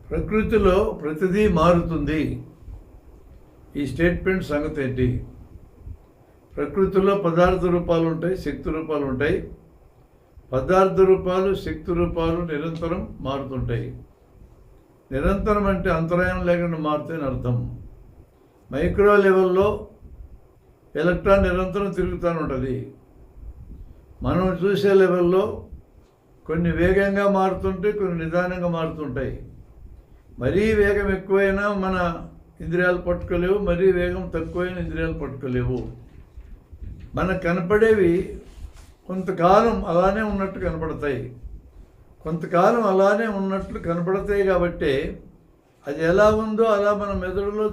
ప్రకృతిలో ప్రతిదీ మారుతుంది. ఈ స్టేట్మెంట్ సంగతి ఏంటి? ప్రకృతిలో పదార్థ రూపాలు ఉంటాయి, శక్తి రూపాలు ఉంటాయి. పదార్థ రూపాలు, శక్తి రూపాలు నిరంతరం మారుతుంటాయి. నిరంతరం అంటే అంతరాయం లేకుండా మారుతాయని అర్థం. మైక్రో లెవెల్లో ఎలక్ట్రాన్ నిరంతరం తిరుగుతూనే ఉంటుంది. మనం చూసే లెవెల్లో కొన్ని వేగంగా మారుతుంటాయి, కొన్ని నిదానంగా మారుతుంటాయి. మరీ వేగం ఎక్కువైనా మన ఇంద్రియాలు పట్టుకోలేవు, మరీ వేగం తక్కువైన ఇంద్రియాలు పట్టుకోలేవు. మనకు కనపడేవి కొంతకాలం అలానే ఉన్నట్టు కనపడతాయి, కొంతకాలం అలానే ఉన్నట్లు కనపడతాయి. కాబట్టి అది ఎలా ఉందో అలా మన మెదడులో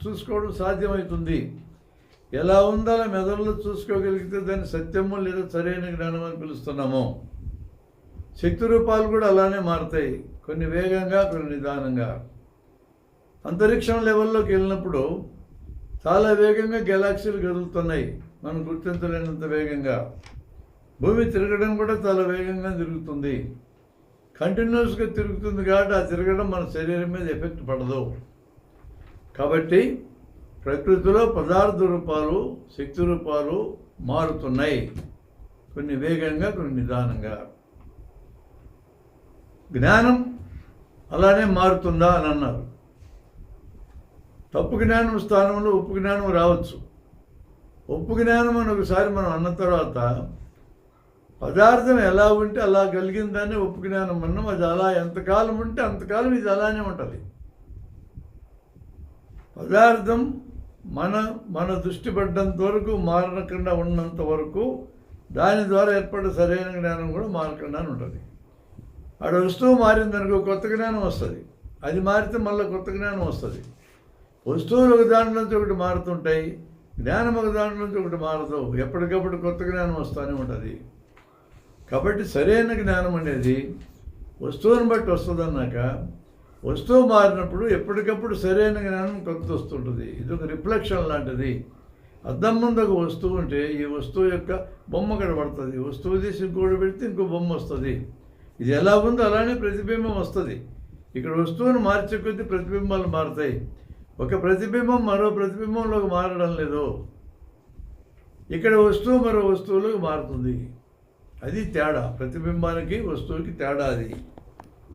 చూసుకోవడం సాధ్యమవుతుంది. ఎలా ఉందో అలా మెదడులో చూసుకోగలిగితే దాన్ని సత్యము లేదా సరైన జ్ఞానం అని పిలుస్తున్నాము. శక్తి రూపాలు కూడా అలానే మారుతాయి, కొన్ని వేగంగా, కొన్ని నిదానంగా. అంతరిక్షం లెవెల్లోకి వెళ్ళినప్పుడు చాలా వేగంగా గెలాక్సీలు కదులుతున్నాయి, మనం గుర్తించలేనంత వేగంగా. భూమి తిరగడం కూడా చాలా వేగంగా తిరుగుతుంది, కంటిన్యూస్గా తిరుగుతుంది. కాబట్టి ఆ తిరగడం మన శరీరం మీద ఎఫెక్ట్ పడదు. కాబట్టి ప్రకృతిలో పదార్థ రూపాలు, శక్తి రూపాలు మారుతున్నాయి, కొన్ని వేగంగా, కొన్ని నిదానంగా. జ్ఞానం అలానే మారుతుందా అని అన్నారు. తప్పు జ్ఞానం స్థానంలో ఉప్పు జ్ఞానం రావచ్చు. ఉప్పు జ్ఞానం అని ఒకసారి మనం అన్న తర్వాత పదార్థం ఎలా ఉంటే అలా కలిగిందాన్ని ఉప్పు జ్ఞానం అన్నాం. అది అలా ఎంతకాలం ఉంటే అంతకాలం ఇది అలానే ఉంటుంది. పదార్థం మన దృష్టి పడ్డంత వరకు మారకుండా ఉన్నంత వరకు దాని ద్వారా ఏర్పడే సరైన జ్ఞానం కూడా మారకుండానే ఉంటుంది. ఆడ వస్తువు మారిందనుకో కొత్త జ్ఞానం వస్తుంది, అది మారితే మళ్ళీ కొత్త జ్ఞానం వస్తుంది. వస్తువులు ఒక దాంట్లో నుంచి ఒకటి మారుతుంటాయి, జ్ఞానం ఒక దాంట్లో నుంచి ఒకటి మారదు. ఎప్పటికప్పుడు కొత్త జ్ఞానం వస్తూనే ఉంటుంది. కాబట్టి సరైన జ్ఞానం అనేది వస్తువుని బట్టి వస్తుందన్నాక, వస్తువు మారినప్పుడు ఎప్పటికప్పుడు సరైన జ్ఞానం కొత్త వస్తుంటుంది. ఇది ఒక రిఫ్లెక్షన్ లాంటిది. అద్దం ముందు ఒక వస్తువు ఉంటే ఈ వస్తువు యొక్క బొమ్మ కనబడుతుంది, వస్తువు తీసి ఇంకోటి పెడితే ఇంకో బొమ్మ వస్తుంది. ఇది ఎలా ఉందో అలానే ప్రతిబింబం వస్తుంది. ఇక్కడ వస్తువును మార్చే కొద్దీ ప్రతిబింబాలు మారుతాయి. ఒక ప్రతిబింబం మరో ప్రతిబింబంలోకి మారడం లేదు. ఇక్కడ వస్తువు మరో వస్తువులోకి మారుతుంది. అది తేడా, ప్రతిబింబానికి వస్తువుకి తేడా అది.